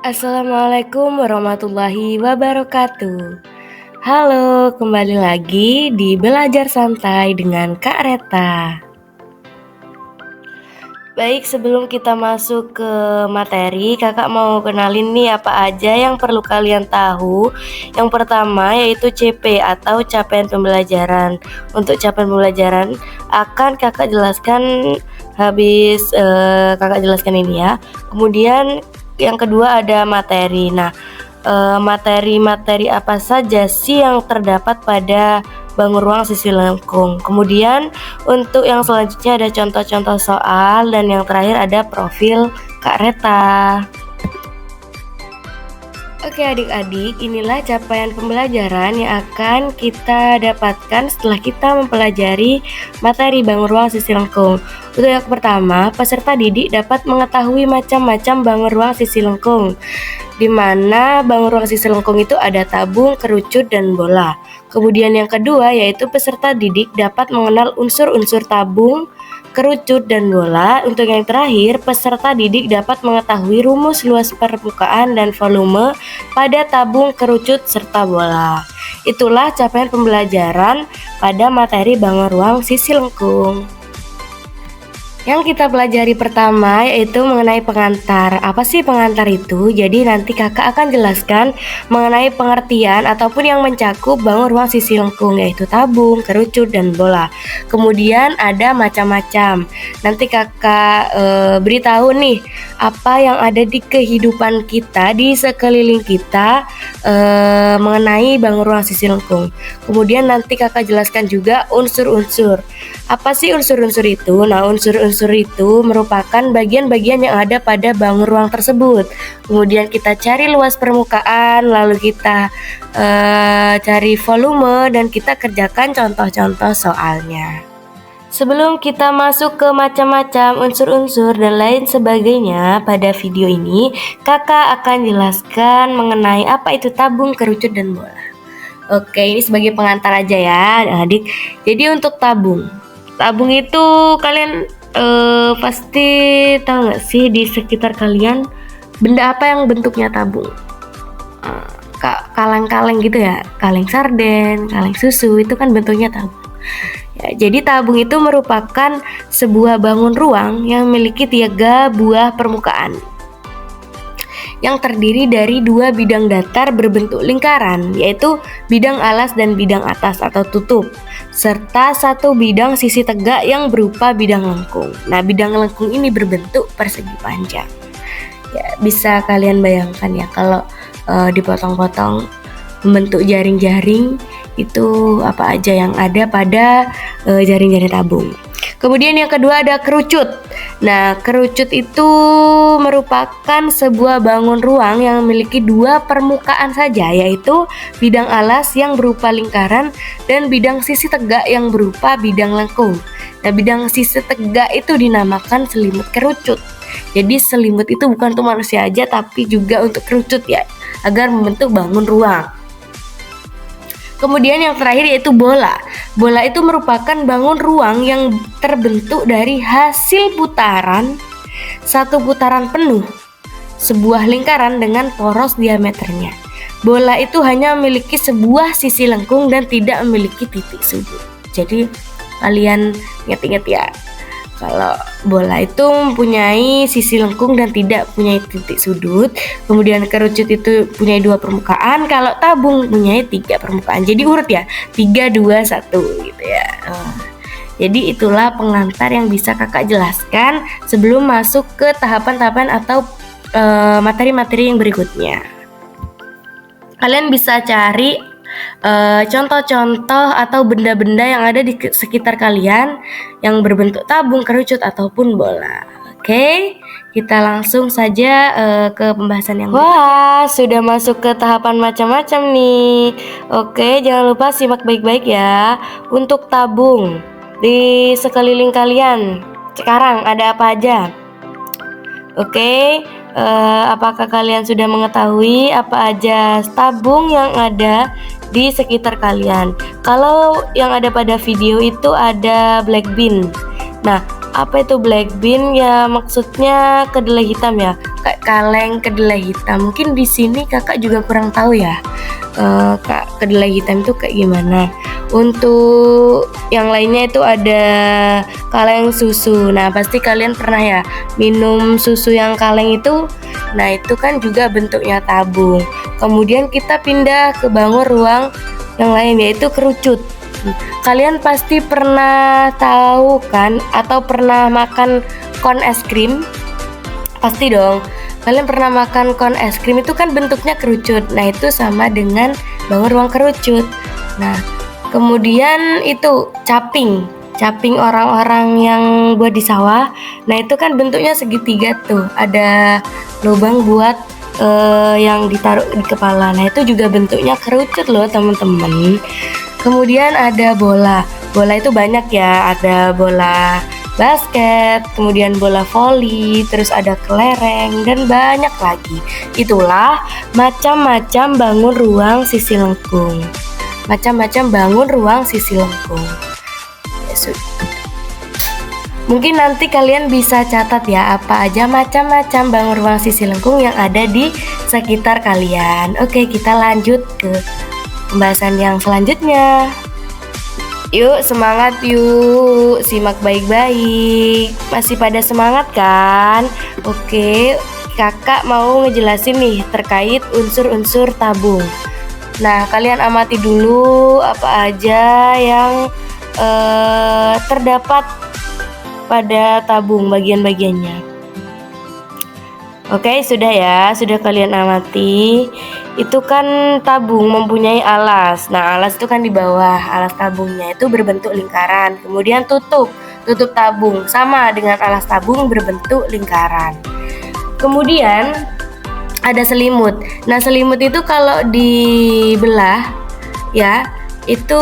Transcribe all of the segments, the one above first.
Assalamualaikum warahmatullahi wabarakatuh. Halo, kembali lagi di Belajar Santai dengan Kak Reta. Baik, sebelum kita masuk ke materi, kakak mau kenalin nih apa aja yang perlu kalian tahu. Yang pertama yaitu CP atau capaian pembelajaran. Untuk capaian pembelajaran akan kakak jelaskan habis kakak jelaskan ini ya. Kemudian yang kedua ada materi. Nah, materi-materi apa saja sih yang terdapat pada bangun ruang sisi lengkung. Kemudian untuk yang selanjutnya ada contoh-contoh soal, dan yang terakhir ada profil Kak Reta. Oke adik-adik, inilah capaian pembelajaran yang akan kita dapatkan setelah kita mempelajari materi bangun ruang sisi lengkung. Untuk yang pertama, peserta didik dapat mengetahui macam-macam bangun ruang sisi lengkung, di mana bangun ruang sisi lengkung itu ada tabung, kerucut, dan bola. Kemudian yang kedua yaitu peserta didik dapat mengenal unsur-unsur tabung, kerucut, dan bola. Untuk yang terakhir, peserta didik dapat mengetahui rumus luas permukaan dan volume pada tabung, kerucut, serta bola. Itulah capaian pembelajaran pada materi bangun ruang sisi lengkung. Yang kita pelajari pertama yaitu mengenai pengantar. Apa sih pengantar itu? Jadi nanti kakak akan jelaskan mengenai pengertian ataupun yang mencakup bangun ruang sisi lengkung, yaitu tabung, kerucut, dan bola. Kemudian ada macam-macam. Nanti kakak beritahu nih apa yang ada di kehidupan kita, di sekeliling kita mengenai bangun ruang sisi lengkung. Kemudian nanti kakak jelaskan juga unsur-unsur. Apa sih unsur-unsur itu? Nah, unsur-unsur itu merupakan bagian-bagian yang ada pada bangun ruang tersebut. Kemudian kita cari luas permukaan, lalu kita cari volume, dan kita kerjakan contoh-contoh soalnya. Sebelum kita masuk ke macam-macam unsur-unsur dan lain sebagainya, pada video ini kakak akan jelaskan mengenai apa itu tabung, kerucut, dan bola. Oke, ini sebagai pengantar aja ya adik. Jadi untuk tabung itu kalian pasti tahu nggak sih di sekitar kalian benda apa yang bentuknya tabung? Kaleng-kaleng gitu ya, kaleng sarden, kaleng susu, itu kan bentuknya tabung. Ya, jadi tabung itu merupakan sebuah bangun ruang yang memiliki 3 buah permukaan yang terdiri dari 2 bidang datar berbentuk lingkaran, yaitu bidang alas dan bidang atas atau tutup, serta 1 bidang sisi tegak yang berupa bidang lengkung. Nah, bidang lengkung ini berbentuk persegi panjang. Ya, bisa kalian bayangkan ya kalau dipotong-potong membentuk jaring-jaring, itu apa aja yang ada pada jaring-jaring tabung. Kemudian yang kedua ada kerucut. Nah, kerucut itu merupakan sebuah bangun ruang yang memiliki 2 permukaan saja, yaitu bidang alas yang berupa lingkaran dan bidang sisi tegak yang berupa bidang lengkung. Nah, bidang sisi tegak itu dinamakan selimut kerucut. Jadi selimut itu bukan untuk manusia aja, tapi juga untuk kerucut ya, agar membentuk bangun ruang. Kemudian yang terakhir yaitu bola. Bola itu merupakan bangun ruang yang terbentuk dari hasil putaran 1 putaran penuh sebuah lingkaran dengan poros diameternya. Bola itu hanya memiliki sebuah sisi lengkung dan tidak memiliki titik sudut. Jadi kalian ingat-ingat ya, kalau bola itu mempunyai sisi lengkung dan tidak punya titik sudut. Kemudian kerucut itu punya 2 permukaan. Kalau tabung punya 3 permukaan. Jadi urut ya, 3, 2, 1 gitu ya. Jadi itulah pengantar yang bisa kakak jelaskan sebelum masuk ke tahapan-tahapan atau materi-materi yang berikutnya. Kalian bisa cari contoh-contoh atau benda-benda yang ada di sekitar kalian yang berbentuk tabung, kerucut, ataupun bola. Oke, kita langsung saja ke pembahasan yang Wah, sudah masuk ke tahapan macam-macam nih. Oke, jangan lupa simak baik-baik ya. Untuk tabung, di sekeliling kalian sekarang ada apa aja? Oke, apakah kalian sudah mengetahui apa aja tabung yang ada di sekitar kalian? Kalau yang ada pada video itu ada black bean. Nah, Apa itu black bean? Ya maksudnya kedelai hitam ya, kayak kaleng kedelai hitam. Mungkin di sini kakak juga kurang tahu ya, kedelai hitam itu kayak gimana. Untuk yang lainnya itu ada kaleng susu. Nah pasti kalian pernah ya minum susu yang kaleng itu. Nah itu kan juga bentuknya tabung. Kemudian kita pindah ke bangun ruang yang lain, yaitu kerucut. Kalian pasti pernah tahu kan, atau pernah makan kon es krim? Pasti dong. Kalian pernah makan kon es krim, itu kan bentuknya kerucut. Nah itu sama dengan bangun ruang kerucut. Nah kemudian itu caping orang-orang yang buat di sawah. Nah itu kan bentuknya segitiga tuh, ada lubang buat yang ditaruh di kepala. Nah itu juga bentuknya kerucut loh teman-teman. Kemudian ada bola itu banyak ya, ada bola basket, kemudian bola voli, terus ada kelereng, dan banyak lagi. Itulah macam-macam bangun ruang sisi lengkung. Mungkin nanti kalian bisa catat ya, apa aja macam-macam bangun ruang sisi lengkung yang ada di sekitar kalian. Oke, kita lanjut ke pembahasan yang selanjutnya. Yuk semangat, yuk simak baik-baik. Masih pada semangat kan? Oke, kakak mau ngejelasin nih terkait unsur-unsur tabung. Nah kalian amati dulu apa aja yang terdapat pada tabung, bagian-bagiannya. Oke, sudah ya, sudah kalian amati. Itu kan tabung mempunyai alas. Nah, alas itu kan di bawah. Alas tabungnya itu berbentuk lingkaran. Kemudian tutup tabung sama dengan alas tabung berbentuk lingkaran. Kemudian ada selimut. Nah, selimut itu kalau dibelah ya, itu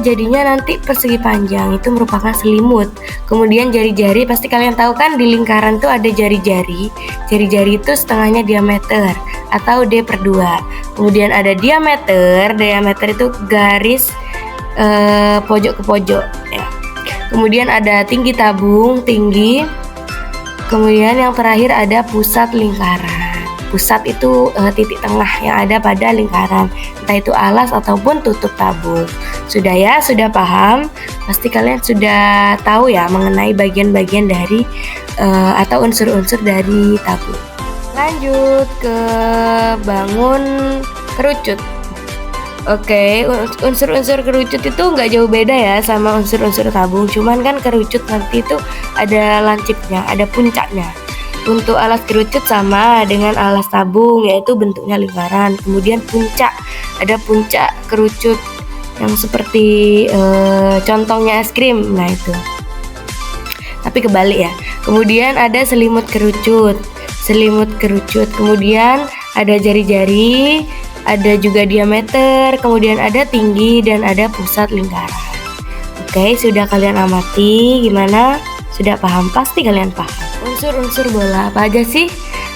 jadinya nanti persegi panjang, itu merupakan selimut. Kemudian jari-jari, pasti kalian tahu kan di lingkaran tuh ada jari-jari itu setengahnya diameter atau D/2. Kemudian ada diameter itu garis pojok ke pojok ya. Kemudian ada tinggi tabung, kemudian yang terakhir ada pusat lingkaran. Pusat itu titik tengah yang ada pada lingkaran, entah itu alas ataupun tutup tabung. Sudah ya, sudah paham? Pasti kalian sudah tahu ya mengenai bagian-bagian dari atau unsur-unsur dari tabung. Lanjut ke bangun kerucut. Oke, unsur-unsur kerucut itu nggak jauh beda ya sama unsur-unsur tabung. Cuman kan kerucut nanti itu ada lancipnya, ada puncaknya. Untuk alas kerucut sama dengan alas tabung, yaitu bentuknya lingkaran. Kemudian ada puncak kerucut yang seperti contohnya es krim. Nah itu, tapi kebalik ya. Kemudian ada selimut kerucut. Kemudian ada jari-jari, ada juga diameter, kemudian ada tinggi dan ada pusat lingkaran. Oke, sudah kalian amati gimana? Sudah paham? Pasti kalian paham. Unsur-unsur bola apa aja sih?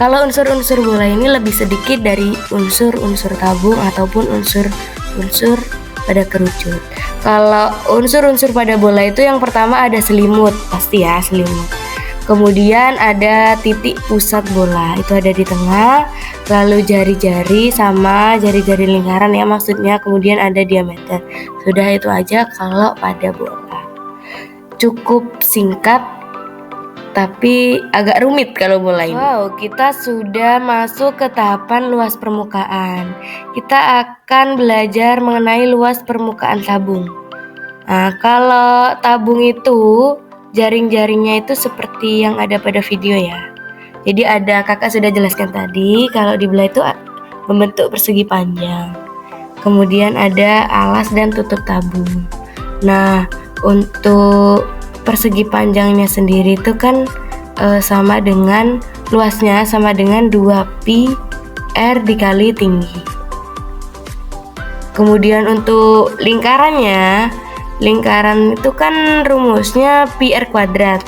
Kalau unsur-unsur bola ini lebih sedikit dari unsur-unsur tabung ataupun unsur-unsur pada kerucut. Kalau unsur-unsur pada bola itu yang pertama ada selimut, pasti ya selimut. Kemudian ada titik pusat bola, itu ada di tengah. Lalu jari-jari sama jari-jari lingkaran ya maksudnya. Kemudian ada diameter. Sudah itu aja kalau pada bola. Cukup singkat tapi agak rumit kalau mulai. Wow, kita sudah masuk ke tahapan luas permukaan. Kita akan belajar mengenai luas permukaan tabung. Nah, kalau tabung itu jaring-jaringnya itu seperti yang ada pada video ya. Jadi ada, kakak sudah jelaskan tadi, kalau dibelah itu membentuk persegi panjang. Kemudian ada alas dan tutup tabung. Nah, untuk persegi panjangnya sendiri itu kan sama dengan luasnya sama dengan 2pi R dikali tinggi. Kemudian untuk lingkaran itu kan rumusnya pi R kuadrat.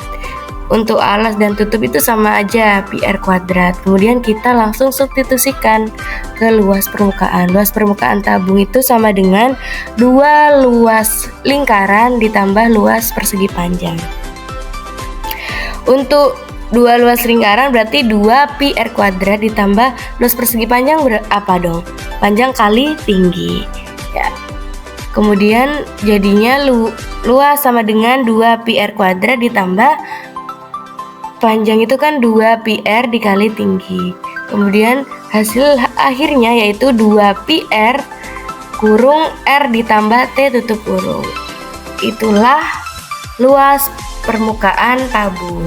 Untuk alas dan tutup itu sama aja pi R kuadrat. Kemudian kita langsung substitusikan ke luas permukaan. Luas permukaan tabung itu sama dengan 2 luas lingkaran ditambah luas persegi panjang. Untuk dua luas lingkaran berarti 2 pi r kuadrat ditambah luas persegi panjang berapa dong? Panjang kali tinggi ya. Kemudian jadinya luas sama dengan 2 pi r kuadrat ditambah panjang itu kan 2 pi r dikali tinggi. Kemudian hasil akhirnya yaitu 2 pi r kurung r ditambah t tutup kurung. Itulah luas permukaan tabung.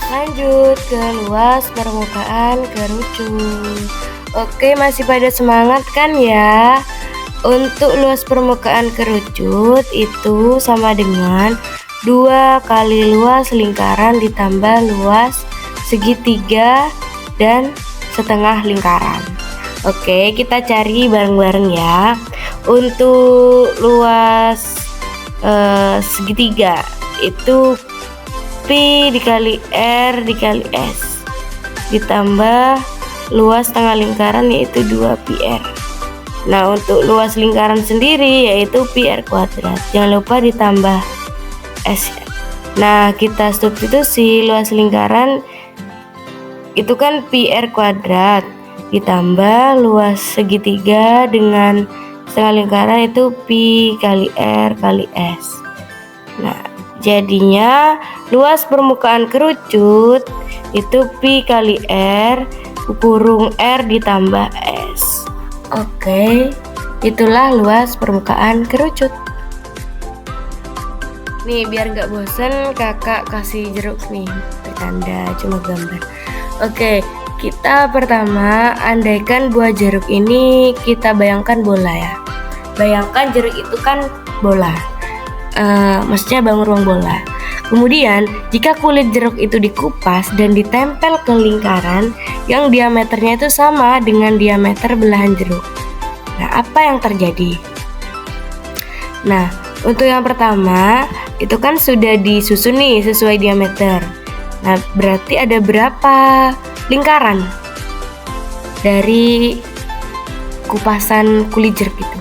Lanjut ke luas permukaan kerucut. Oke, masih pada semangat kan ya? Untuk luas permukaan kerucut itu sama dengan 2 kali luas lingkaran ditambah luas segitiga dan setengah lingkaran. Oke, kita cari bareng-bareng ya. Untuk luas segitiga itu pi dikali r dikali s ditambah luas tengah lingkaran yaitu 2 pi r. Nah, untuk luas lingkaran sendiri yaitu pi r kuadrat. Jangan lupa ditambah s. Nah, kita substitusi luas lingkaran itu kan pi r kuadrat ditambah luas segitiga dengan setengah lingkaran itu pi kali r kali s. Nah, jadinya luas permukaan kerucut itu pi kali r kurung r ditambah s. Oke, itulah luas permukaan kerucut. Nih, biar nggak bosen kakak kasih jeruk nih, bertanda cuma gambar. Oke, kita pertama andaikan buah jeruk ini kita bayangkan bola ya. Bayangkan jeruk itu kan bola. Maksudnya bangun ruang bola. Kemudian jika kulit jeruk itu dikupas dan ditempel ke lingkaran yang diameternya itu sama dengan diameter belahan jeruk. Nah, apa yang terjadi? Nah, untuk yang pertama itu kan sudah disusun nih sesuai diameter. Nah, berarti ada berapa lingkaran dari kupasan kulit jeruk itu?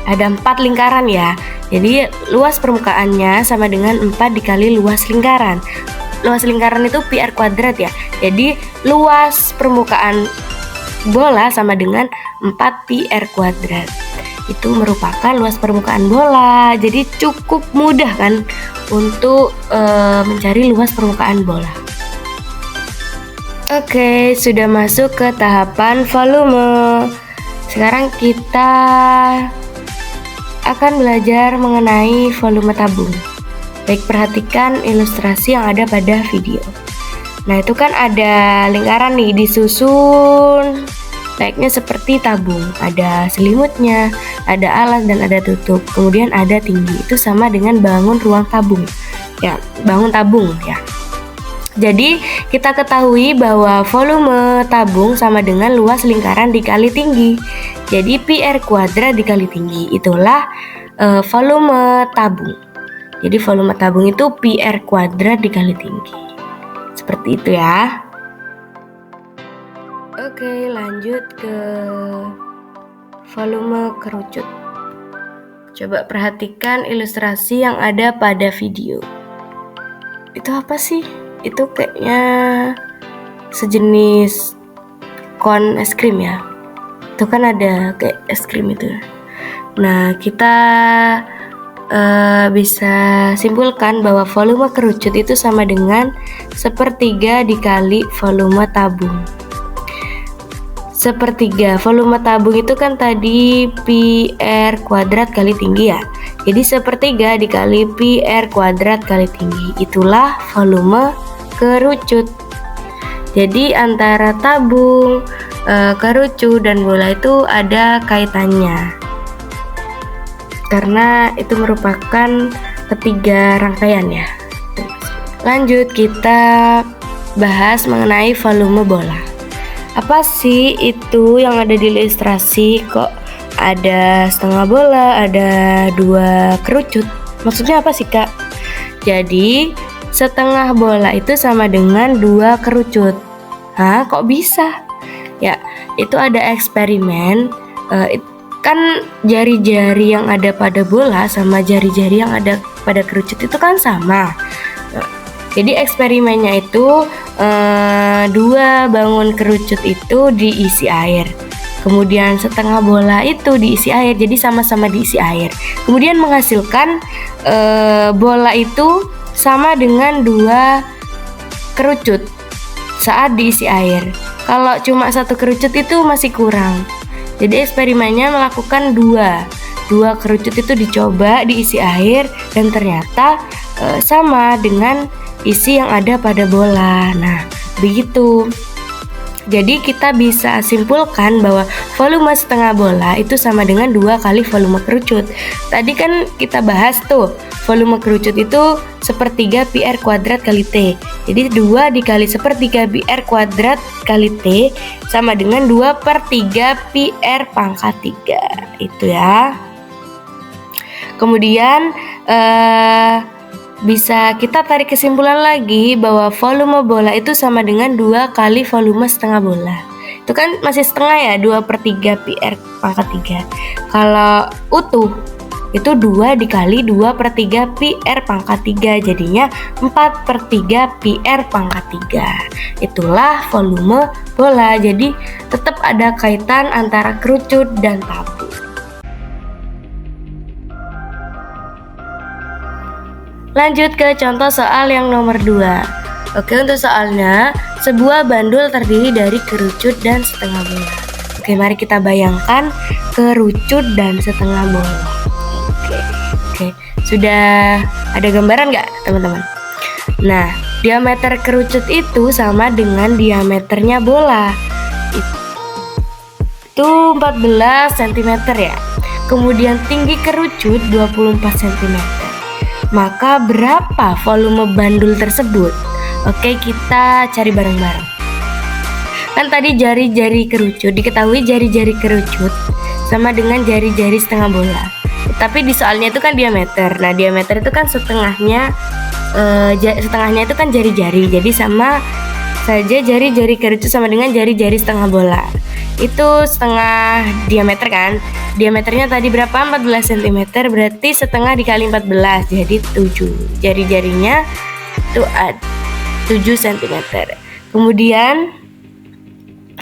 Ada 4 lingkaran ya. Jadi luas permukaannya sama dengan 4 dikali luas lingkaran. Luas lingkaran itu pi r kuadrat ya. Jadi luas permukaan bola sama dengan 4 pi r kuadrat. Itu merupakan luas permukaan bola. Jadi cukup mudah kan untuk mencari luas permukaan bola. Oke, sudah masuk ke tahapan volume. Sekarang kita akan belajar mengenai volume tabung. Baik, perhatikan ilustrasi yang ada pada video. Nah, itu kan ada lingkaran nih disusun layaknya seperti tabung. Ada selimutnya, ada alas dan ada tutup. Kemudian ada tinggi. Itu sama dengan bangun ruang tabung. Ya, bangun tabung ya. Jadi, kita ketahui bahwa volume tabung sama dengan luas lingkaran dikali tinggi. Jadi, pi r kuadrat dikali tinggi. Itulah volume tabung. Jadi, volume tabung itu pi r kuadrat dikali tinggi. Seperti itu ya. Oke, lanjut ke volume kerucut. Coba perhatikan ilustrasi yang ada pada video. Itu apa sih? Itu kayaknya sejenis kon es krim ya. Itu kan ada kayak es krim itu. Nah, kita bisa simpulkan bahwa volume kerucut itu sama dengan 1/3 dikali volume tabung. 1/3 volume tabung itu kan tadi pi r kuadrat kali tinggi ya. Jadi 1/3 dikali pi r kuadrat kali tinggi. Itulah volume kerucut. Jadi antara tabung, kerucut dan bola itu ada kaitannya. Karena itu merupakan ketiga rangkaian ya. Lanjut kita bahas mengenai volume bola. Apa sih itu yang ada di ilustrasi? Kok ada setengah bola, ada 2 kerucut? Maksudnya apa sih, Kak? Jadi setengah bola itu sama dengan 2 kerucut. Hah, kok bisa? Ya, itu ada eksperimen. Kan jari-jari yang ada pada bola sama jari-jari yang ada pada kerucut itu kan sama. Jadi eksperimennya itu dua bangun kerucut itu diisi air, kemudian setengah bola itu diisi air, jadi sama-sama diisi air, kemudian menghasilkan bola itu sama dengan dua kerucut saat diisi air. Kalau cuma satu kerucut itu masih kurang. Jadi eksperimennya melakukan dua kerucut itu dicoba diisi air, dan ternyata sama dengan isi yang ada pada bola. Nah, begitu. Jadi kita bisa simpulkan bahwa volume setengah bola itu sama dengan 2 kali volume kerucut. Tadi kan kita bahas tuh, volume kerucut itu sepertiga pi r kuadrat kali T. Jadi 2 dikali sepertiga pi r kuadrat kali T sama dengan 2/3 pi r pangkat 3. Itu ya. Kemudian bisa kita tarik kesimpulan lagi bahwa volume bola itu sama dengan 2 kali volume setengah bola. Itu kan masih setengah ya, 2/3 pi r pangkat 3. Kalau utuh itu 2 dikali 2/3 pi r pangkat 3, jadinya 4/3 pi r pangkat 3. Itulah volume bola. Jadi tetap ada kaitan antara kerucut dan tabu. Lanjut ke contoh soal yang nomor 2. Oke, untuk soalnya, sebuah bandul terdiri dari kerucut dan setengah bola. Oke, mari kita bayangkan kerucut dan setengah bola. Oke. Sudah ada gambaran nggak, teman-teman? Nah, diameter kerucut itu sama dengan diameternya bola. Itu 14 cm ya. Kemudian tinggi kerucut 24 cm. Maka berapa volume bandul tersebut? Oke, kita cari bareng-bareng. Kan tadi jari-jari kerucut, diketahui jari-jari kerucut sama dengan jari-jari setengah bola. Tapi di soalnya itu kan diameter. Nah, diameter itu kan setengahnya itu kan jari-jari. Jadi sama saja jari-jari kerucut sama dengan jari-jari setengah bola. Itu setengah diameter kan. Diameternya tadi berapa? 14 cm, berarti setengah dikali 14, jadi 7. Jari-jarinya itu 7 cm. Kemudian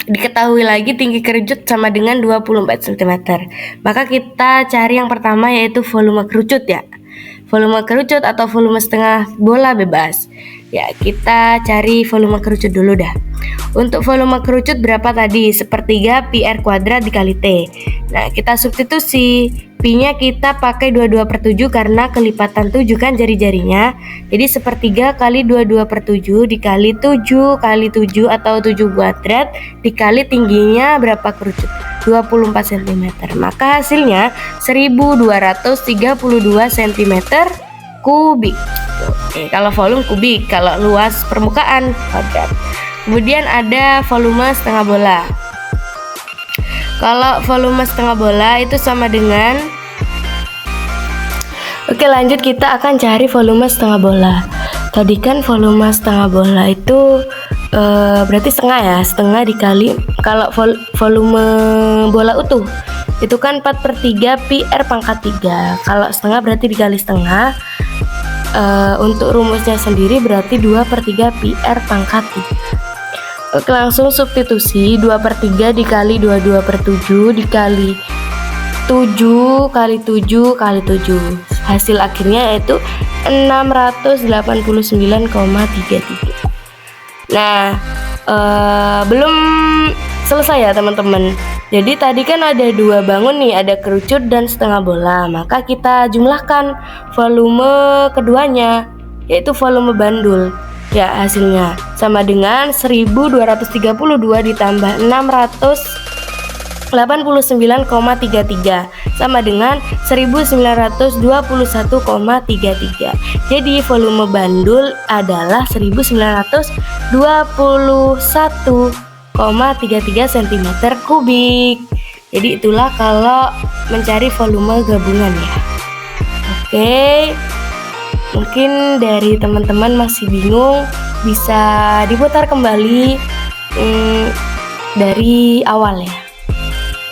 diketahui lagi tinggi kerucut sama dengan 24 cm. Maka kita cari yang pertama, yaitu volume kerucut ya. Volume kerucut atau volume setengah bola bebas. Ya, kita cari volume kerucut dulu dah. Untuk volume kerucut berapa tadi? Sepertiga pi r kuadrat dikali T. Nah, kita substitusi. Pi-nya kita pakai 22/7 karena kelipatan 7 kan jari-jarinya. Jadi sepertiga kali 22/7 dikali 7 kali 7 atau 7 kuadrat dikali tingginya berapa kerucut? 24 cm. Maka hasilnya 1232 cm kubik. Oke, kalau volume kubik, kalau luas permukaan kuadrat. Kemudian ada volume setengah bola. Kalau volume setengah bola itu sama dengan, oke, lanjut kita akan cari volume setengah bola. Tadi kan volume setengah bola itu berarti setengah ya, setengah dikali, kalau volume bola utuh itu kan 4/3 pi r pangkat 3. Kalau setengah berarti dikali setengah. Untuk rumusnya sendiri berarti 2/3 pi r pangkat 3. Oke, langsung substitusi. 2/3 dikali 22/7 dikali 7 kali 7 kali 7. Hasil akhirnya yaitu 689,33. Nah, belum selesai ya teman-teman. Jadi tadi kan ada 2 bangun nih, ada kerucut dan setengah bola. Maka kita jumlahkan volume keduanya, yaitu volume bandul. Ya, hasilnya sama dengan 1232 ditambah 689,33 sama dengan 1921,33. Jadi volume bandul adalah 1921,33 cm kubik. Jadi itulah kalau mencari volume gabungan ya. Oke, mungkin dari teman-teman masih bingung, bisa diputar kembali dari awal ya.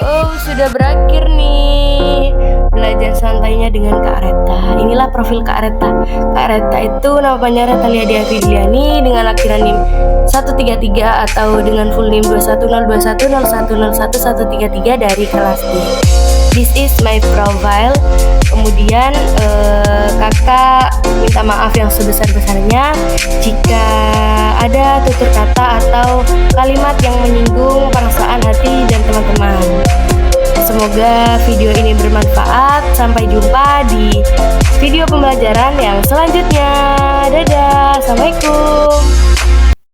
Oh, sudah berakhir nih. belajar santainya dengan Kak Reta. Inilah profil Kak Reta. Kak Reta itu nama panjangnya Retalia Dia Fidliani dengan akhiran NIM 133 atau dengan full NIM 21021010133 dari kelas D. This is my profile. Kemudian kakak minta maaf yang sebesar-besarnya jika ada tutur kata atau kalimat yang menyinggung perasaan hati dan teman-teman. Semoga video ini bermanfaat. Sampai jumpa di video pembelajaran yang selanjutnya. Dadah, assalamualaikum.